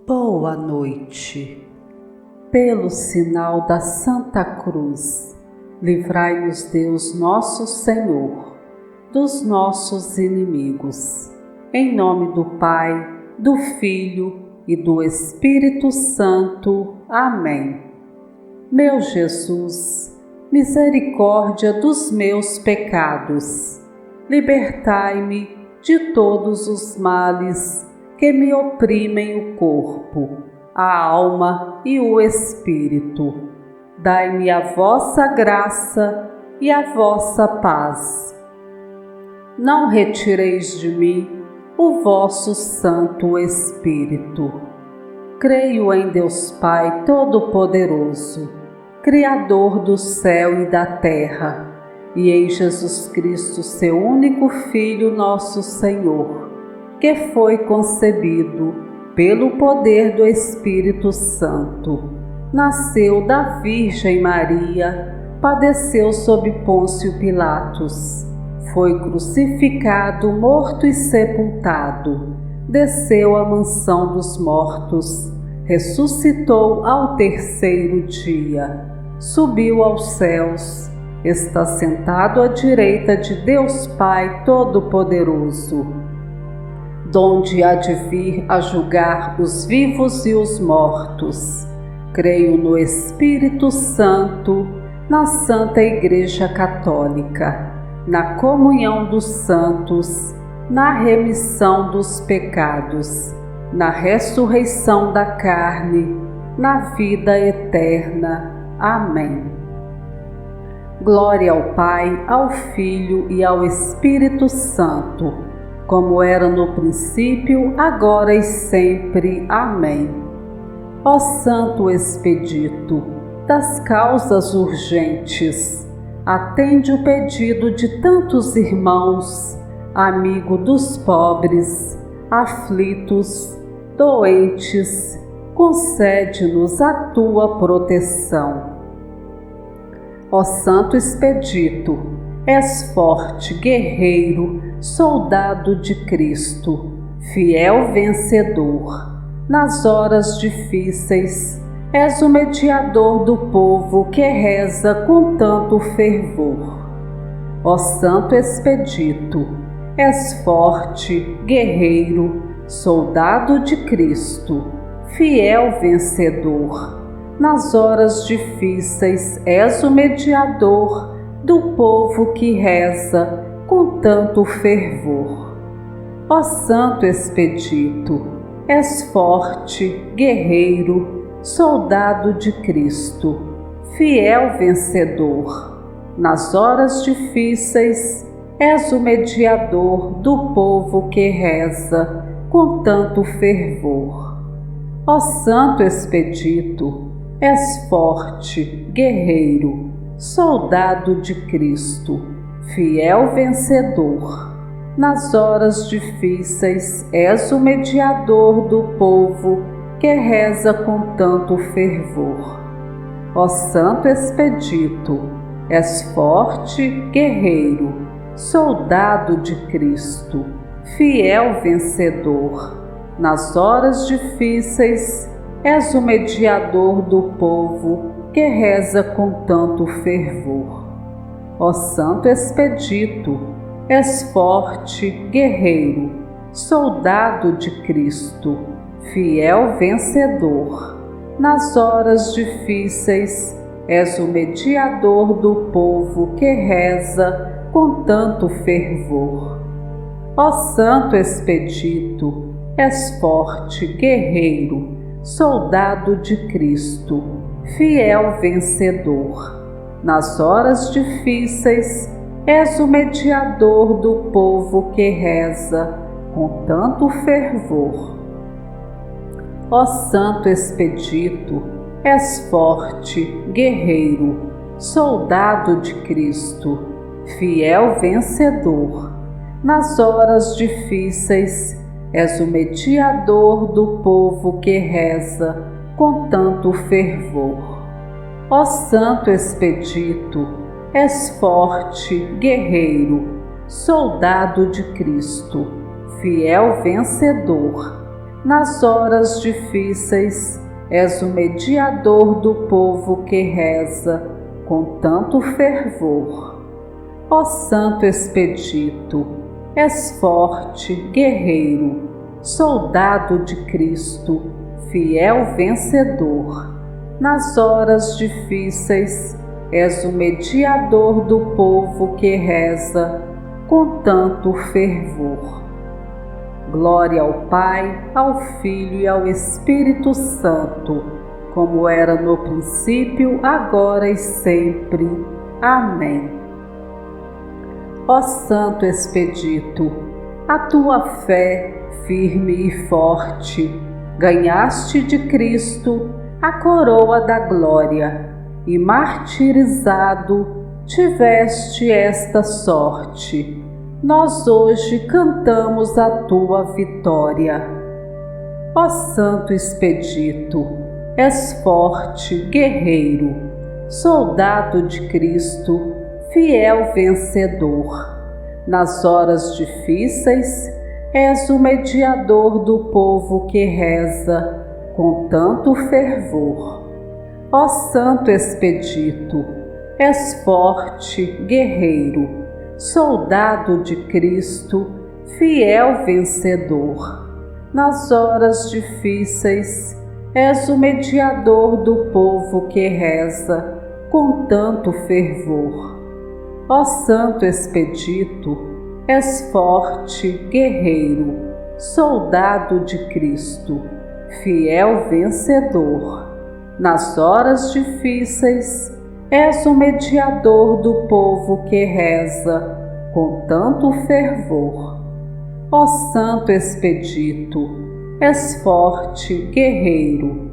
Boa noite. Pelo sinal da Santa Cruz, livrai-nos Deus nosso Senhor dos nossos inimigos. Em nome do Pai, do Filho e do Espírito Santo. Amém. Meu Jesus, misericórdia dos meus pecados, libertai-me de todos os males que me oprimem o corpo, a alma e o espírito. Dai-me a vossa graça e a vossa paz. Não retireis de mim o vosso Santo Espírito. Creio em Deus Pai Todo-Poderoso, Criador do céu e da terra, e em Jesus Cristo, seu único Filho, nosso Senhor, que foi concebido pelo poder do Espírito Santo, nasceu da Virgem Maria, padeceu sob Pôncio Pilatos, foi crucificado, morto e sepultado, desceu à mansão dos mortos, ressuscitou ao terceiro dia, subiu aos céus, está sentado à direita de Deus Pai Todo-Poderoso, donde há de vir a julgar os vivos e os mortos. Creio no Espírito Santo, na Santa Igreja Católica, na comunhão dos santos, na remissão dos pecados, na ressurreição da carne, na vida eterna. Amém. Glória ao Pai, ao Filho e ao Espírito Santo, como era no princípio, agora e sempre. Amém. Ó Santo Expedito das causas urgentes, atende o pedido de tantos irmãos, amigo dos pobres, aflitos, doentes, concede-nos a tua proteção. Ó Santo Expedito, és forte, guerreiro, soldado de Cristo, fiel vencedor. Nas horas difíceis, és o mediador do povo que reza com tanto fervor. Ó Santo Expedito, és forte, guerreiro, soldado de Cristo, fiel vencedor. Nas horas difíceis, és o mediador do povo que reza com tanto fervor. Ó Santo Expedito, és forte, guerreiro, soldado de Cristo, fiel vencedor. Nas horas difíceis, és o mediador do povo que reza com tanto fervor. Ó Santo Expedito, és forte, guerreiro, soldado de Cristo, fiel vencedor. Nas horas difíceis, és o mediador do povo que reza com tanto fervor. Ó Santo Expedito, és forte, guerreiro, soldado de Cristo, fiel vencedor. Nas horas difíceis, és o mediador do povo que reza com tanto fervor. Ó Santo Expedito, és forte, guerreiro, soldado de Cristo, fiel vencedor. Nas horas difíceis, és o mediador do povo que reza com tanto fervor. Ó Santo Expedito, és forte, guerreiro, soldado de Cristo, fiel vencedor. Nas horas difíceis, és o mediador do povo que reza com tanto fervor. Ó Santo Expedito, és forte, guerreiro, soldado de Cristo, fiel vencedor. Nas horas difíceis, és o mediador do povo que reza com tanto fervor. Ó Santo Expedito, és forte, guerreiro, soldado de Cristo, fiel vencedor. Nas horas difíceis, és o mediador do povo que reza com tanto fervor. Ó Santo Expedito, és forte, guerreiro, soldado de Cristo, fiel vencedor. Nas horas difíceis, és o mediador do povo que reza com tanto fervor. Glória ao Pai, ao Filho e ao Espírito Santo, como era no princípio, agora e sempre. Amém. Ó Santo Expedito, a tua fé, firme e forte, ganhaste de Cristo a coroa da glória, e martirizado tiveste esta sorte. Nós hoje cantamos a tua vitória. Ó Santo Expedito, és forte, guerreiro, soldado de Cristo, fiel vencedor. Nas horas difíceis, és o mediador do povo que reza com tanto fervor. Ó Santo Expedito, és forte, guerreiro, soldado de Cristo, fiel vencedor. Nas horas difíceis, és o mediador do povo que reza com tanto fervor. Ó Santo Expedito, és forte, guerreiro, soldado de Cristo, fiel vencedor. Nas horas difíceis, és o mediador do povo que reza com tanto fervor. Ó Santo Expedito, és forte, guerreiro,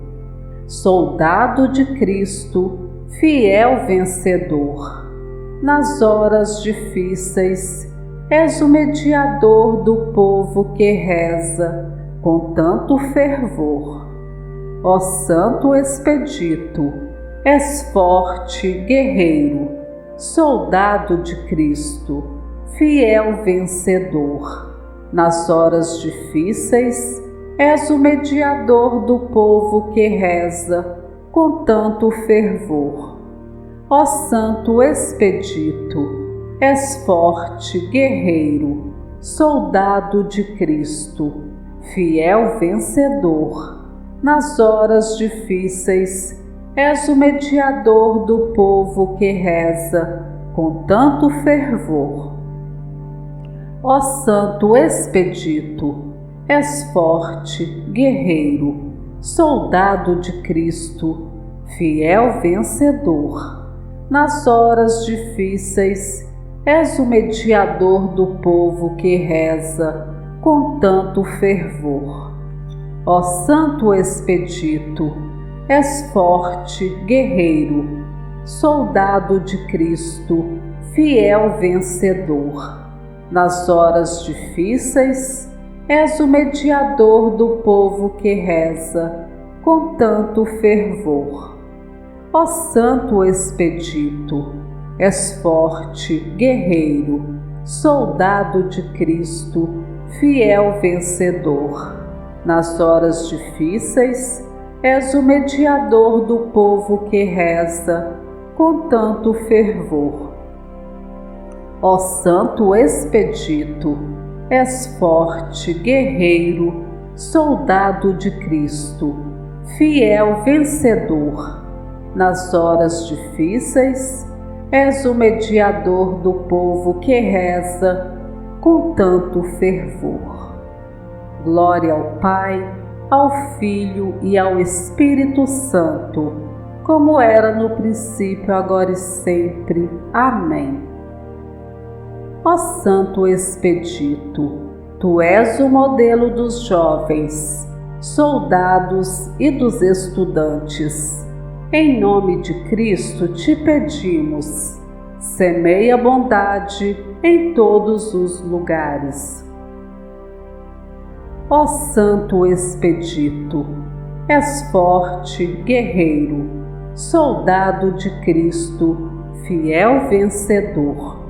soldado de Cristo, fiel vencedor. Nas horas difíceis, és o mediador do povo que reza com tanto fervor. Ó Santo Expedito, és forte, guerreiro, soldado de Cristo, fiel vencedor. Nas horas difíceis, és o mediador do povo que reza com tanto fervor. Ó Santo Expedito, és forte, guerreiro, soldado de Cristo, fiel vencedor. Nas horas difíceis, és o mediador do povo que reza com tanto fervor. Ó Santo Expedito, és forte, guerreiro, soldado de Cristo, fiel vencedor. Nas horas difíceis, és o mediador do povo que reza com tanto fervor. Ó Santo Expedito, és forte, guerreiro, soldado de Cristo, fiel vencedor. Nas horas difíceis, és o mediador do povo que reza com tanto fervor. Ó Santo Expedito, és forte, guerreiro, soldado de Cristo, fiel vencedor. Nas horas difíceis, és o mediador do povo que reza com tanto fervor. Ó Santo Expedito, és forte, guerreiro, soldado de Cristo, fiel vencedor. Nas horas difíceis, és o mediador do povo que reza com tanto fervor. Glória ao Pai, ao Filho e ao Espírito Santo, como era no princípio, agora e sempre. Amém. Ó Santo Expedito, tu és o modelo dos jovens, soldados e dos estudantes. Em nome de Cristo te pedimos, semeia a bondade em todos os lugares. Ó Santo Expedito, és forte, guerreiro, soldado de Cristo, fiel vencedor.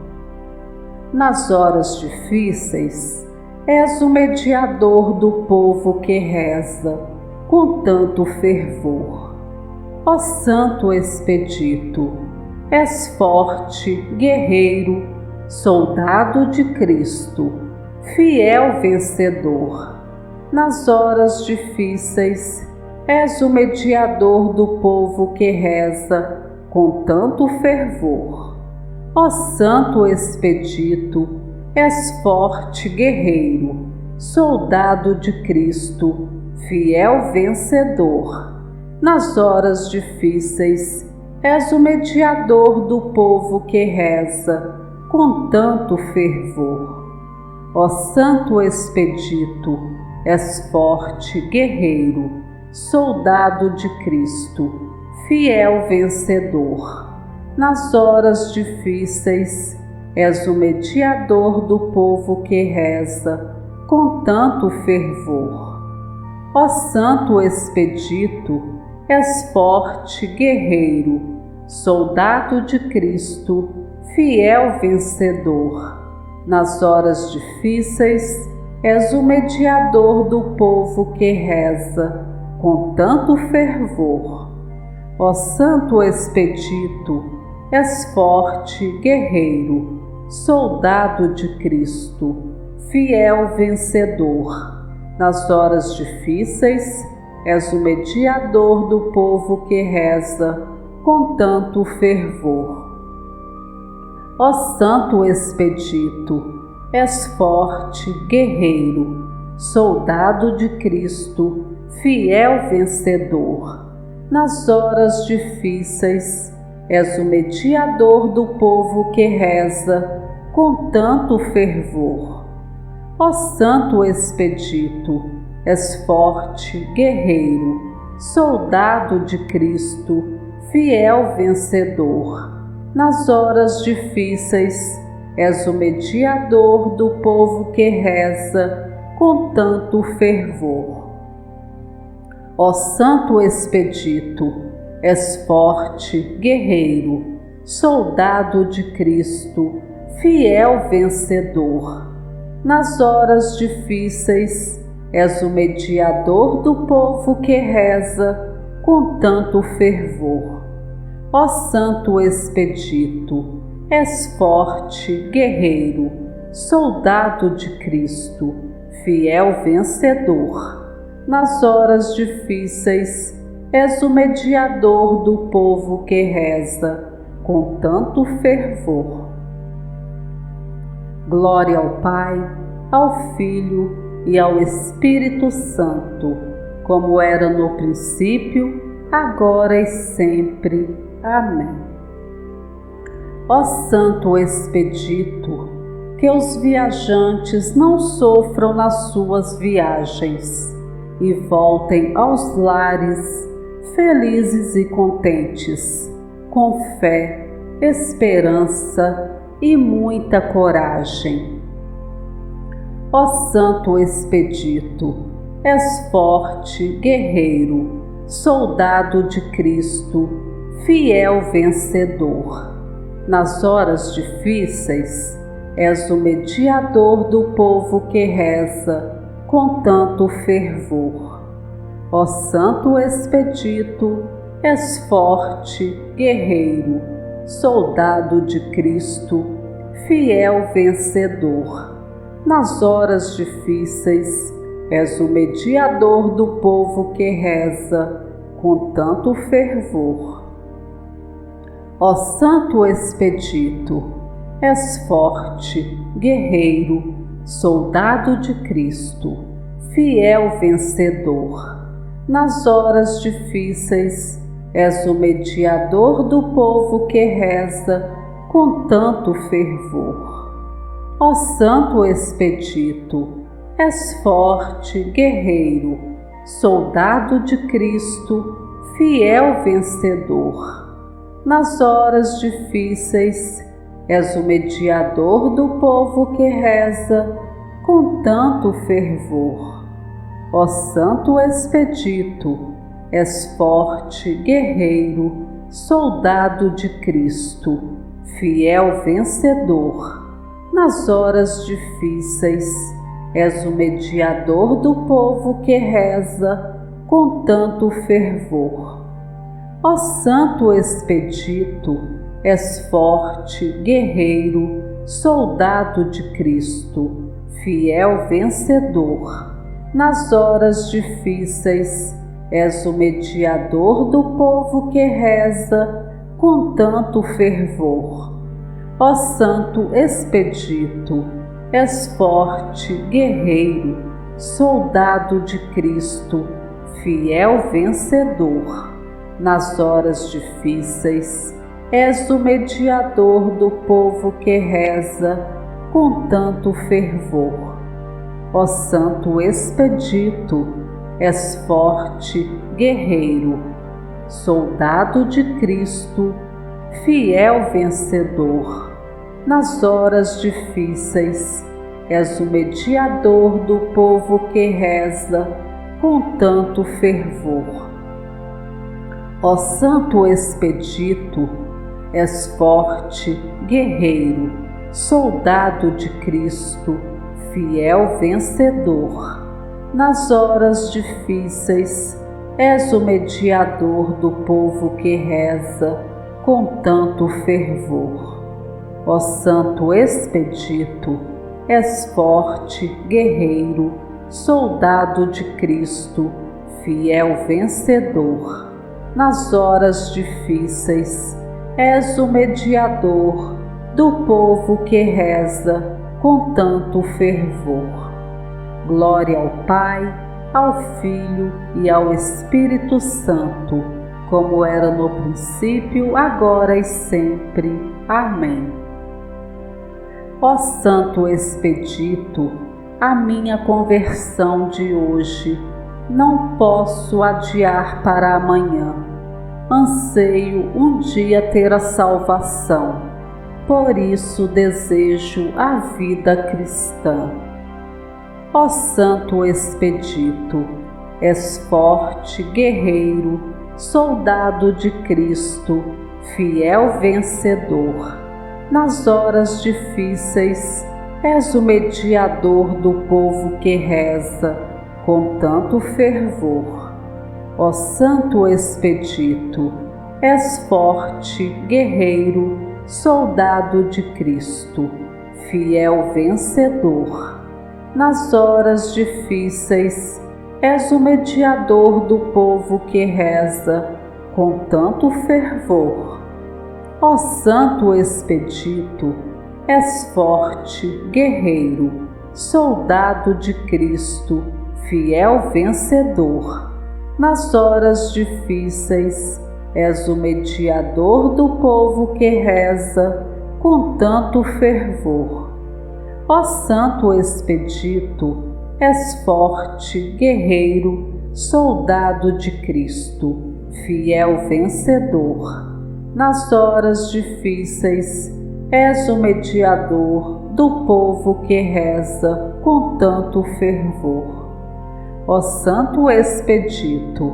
Nas horas difíceis, és o mediador do povo que reza com tanto fervor. Ó Santo Expedito, és forte, guerreiro, soldado de Cristo, fiel vencedor. Nas horas difíceis, és o mediador do povo que reza com tanto fervor. Ó Santo Expedito, és forte, guerreiro, soldado de Cristo, fiel vencedor. Nas horas difíceis, és o mediador do povo que reza com tanto fervor. Ó Santo Expedito, és forte, guerreiro, soldado de Cristo, fiel vencedor. Nas horas difíceis, és o mediador do povo que reza com tanto fervor. Ó Santo Expedito, és forte, guerreiro, soldado de Cristo, fiel vencedor. Nas horas difíceis, és o mediador do povo que reza com tanto fervor. Ó Santo Expedito, és forte, guerreiro, soldado de Cristo, fiel vencedor. Nas horas difíceis, és o mediador do povo que reza com tanto fervor. Ó Santo Expedito, és forte, guerreiro, soldado de Cristo, fiel vencedor. Nas horas difíceis, és o mediador do povo que reza com tanto fervor. Ó Santo Expedito, és forte, guerreiro, soldado de Cristo, fiel vencedor. Nas horas difíceis, és o mediador do povo que reza com tanto fervor. Ó Santo Expedito, és forte, guerreiro, soldado de Cristo, fiel vencedor. Nas horas difíceis, és o mediador do povo que reza com tanto fervor. Ó Santo Expedito, és forte, guerreiro, soldado de Cristo, fiel vencedor. Nas horas difíceis, és o mediador do povo que reza com tanto fervor. Glória ao Pai, ao Filho e ao Espírito Santo, como era no princípio, agora e sempre. Amém. Ó Santo Expedito, que os viajantes não sofram nas suas viagens e voltem aos lares felizes e contentes, com fé, esperança e muita coragem. Ó Santo Expedito, és forte, guerreiro, soldado de Cristo, fiel vencedor. Nas horas difíceis, és o mediador do povo que reza com tanto fervor. Ó Santo Expedito, és forte, guerreiro, soldado de Cristo, fiel vencedor. Nas horas difíceis, és o mediador do povo que reza com tanto fervor. Ó Santo Expedito, és forte, guerreiro, soldado de Cristo, fiel vencedor. Nas horas difíceis, és o mediador do povo que reza com tanto fervor. Ó Santo Expedito, és forte, guerreiro, soldado de Cristo, fiel vencedor. Nas horas difíceis, és o mediador do povo que reza com tanto fervor. Ó Santo Expedito, és forte, guerreiro, soldado de Cristo, fiel vencedor. Nas horas difíceis, és o mediador do povo que reza com tanto fervor. Ó Santo Expedito, és forte, guerreiro, soldado de Cristo, fiel vencedor. Nas horas difíceis, és o mediador do povo que reza com tanto fervor. Ó Santo Expedito, és forte, guerreiro, soldado de Cristo, fiel vencedor. Nas horas difíceis, és o mediador do povo que reza com tanto fervor. Ó Santo Expedito, és forte, guerreiro, soldado de Cristo, fiel vencedor. Nas horas difíceis, és o mediador do povo que reza com tanto fervor. Ó Santo Expedito, és forte, guerreiro, soldado de Cristo, fiel vencedor. Nas horas difíceis, és o mediador do povo que reza com tanto fervor. Ó Santo Expedito, és forte, guerreiro, soldado de Cristo, fiel vencedor. Nas horas difíceis, és o mediador do povo que reza com tanto fervor. Glória ao Pai, ao Filho e ao Espírito Santo, como era no princípio, agora e sempre. Amém. Ó Santo Expedito, a minha conversão de hoje não posso adiar para amanhã. Anseio um dia ter a salvação, por isso desejo a vida cristã. Ó Santo Expedito, és forte, guerreiro, soldado de Cristo, fiel vencedor. Nas horas difíceis, és o mediador do povo que reza com tanto fervor. Ó Santo Expedito, és forte, guerreiro, soldado de Cristo, fiel vencedor. Nas horas difíceis, és o mediador do povo que reza com tanto fervor. Ó Santo Expedito, és forte, guerreiro, soldado de Cristo, fiel vencedor. Nas horas difíceis, és o mediador do povo que reza com tanto fervor. Ó Santo Expedito, és forte, guerreiro, soldado de Cristo, fiel vencedor. Nas horas difíceis, és o mediador do povo que reza com tanto fervor. Ó Santo Expedito,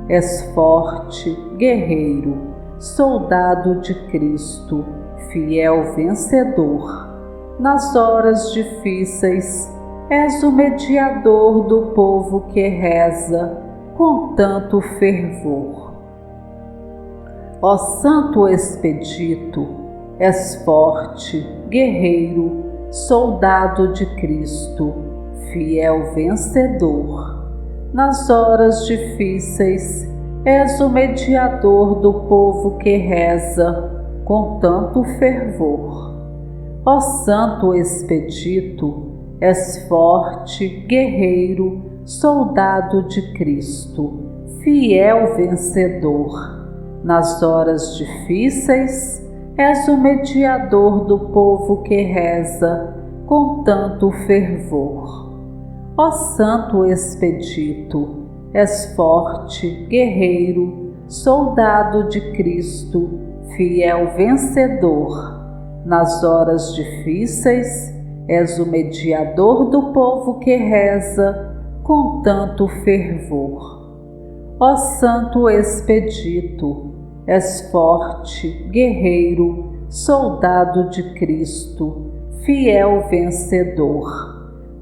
és forte, guerreiro, soldado de Cristo, fiel vencedor. Nas horas difíceis, és o mediador do povo que reza com tanto fervor. Ó Santo Expedito, és forte, guerreiro, soldado de Cristo, fiel vencedor. Nas horas difíceis, és o mediador do povo que reza com tanto fervor. Ó Santo Expedito, és forte, guerreiro, soldado de Cristo, fiel vencedor. Nas horas difíceis, és o mediador do povo que reza com tanto fervor. Ó Santo Expedito, és forte, guerreiro, soldado de Cristo, fiel vencedor. Nas horas difíceis, és o mediador do povo que reza com tanto fervor. Ó Santo Expedito, és forte, guerreiro, soldado de Cristo, fiel vencedor.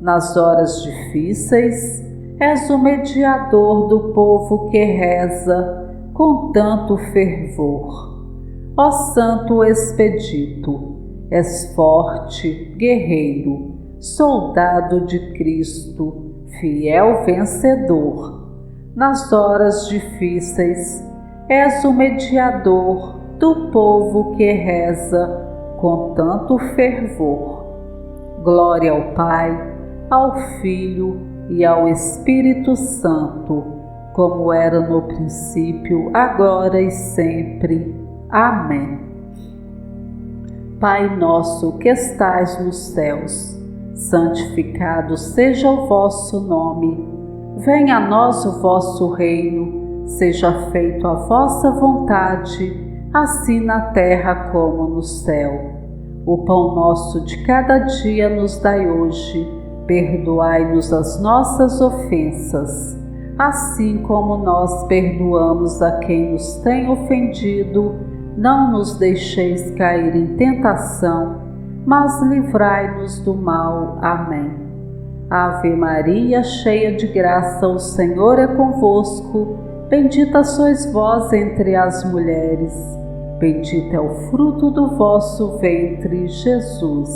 Nas horas difíceis, és o mediador do povo que reza com tanto fervor. Ó Santo Expedito, és forte, guerreiro, soldado de Cristo, fiel vencedor. Nas horas difíceis, és o mediador do povo que reza com tanto fervor. Glória ao Pai, ao Filho e ao Espírito Santo, como era no princípio, agora e sempre. Amém. Pai nosso que estais nos céus, santificado seja o vosso nome. Venha a nós o vosso reino, seja feita a vossa vontade, assim na terra como no céu. O pão nosso de cada dia nos dai hoje, perdoai-nos as nossas ofensas, assim como nós perdoamos a quem nos tem ofendido. Não nos deixeis cair em tentação, mas livrai-nos do mal. Amém. Ave Maria, cheia de graça, o Senhor é convosco. Bendita sois vós entre as mulheres. Bendito é o fruto do vosso ventre, Jesus.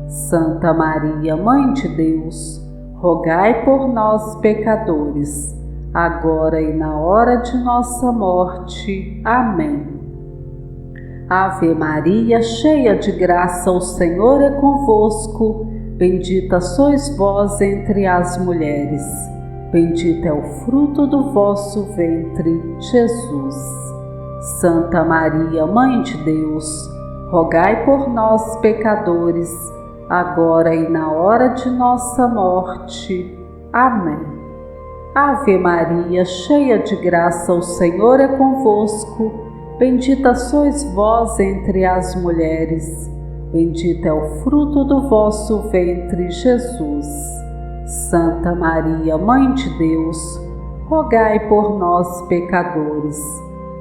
Santa Maria, Mãe de Deus, rogai por nós, pecadores, agora e na hora de nossa morte. Amém. Ave Maria, cheia de graça, o Senhor é convosco. Bendita sois vós entre as mulheres. Bendito é o fruto do vosso ventre, Jesus. Santa Maria, Mãe de Deus, rogai por nós, pecadores, agora e na hora de nossa morte. Amém. Ave Maria, cheia de graça, o Senhor é convosco. Bendita sois vós entre as mulheres. Bendito é o fruto do vosso ventre, Jesus. Santa Maria, Mãe de Deus, rogai por nós, pecadores,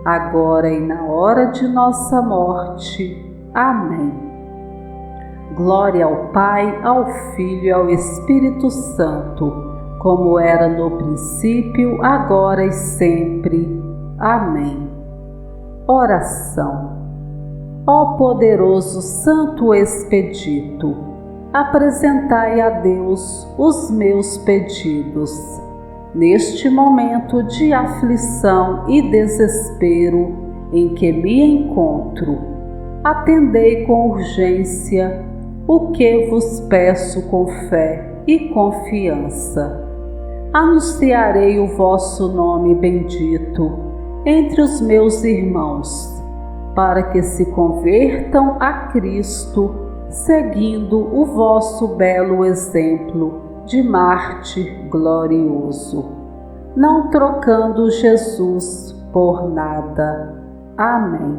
agora e na hora de nossa morte. Amém. Glória ao Pai, ao Filho e ao Espírito Santo, como era no princípio, agora e sempre. Amém. Oração. Ó poderoso Santo Expedito, apresentai a Deus os meus pedidos. Neste momento de aflição e desespero em que me encontro, atendei com urgência o que vos peço com fé e confiança. Anunciarei o vosso nome bendito entre os meus irmãos, para que se convertam a Cristo, seguindo o vosso belo exemplo de mártir glorioso, não trocando Jesus por nada. Amém.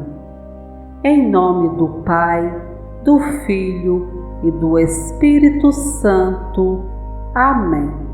Em nome do Pai, do Filho e do Espírito Santo. Amém.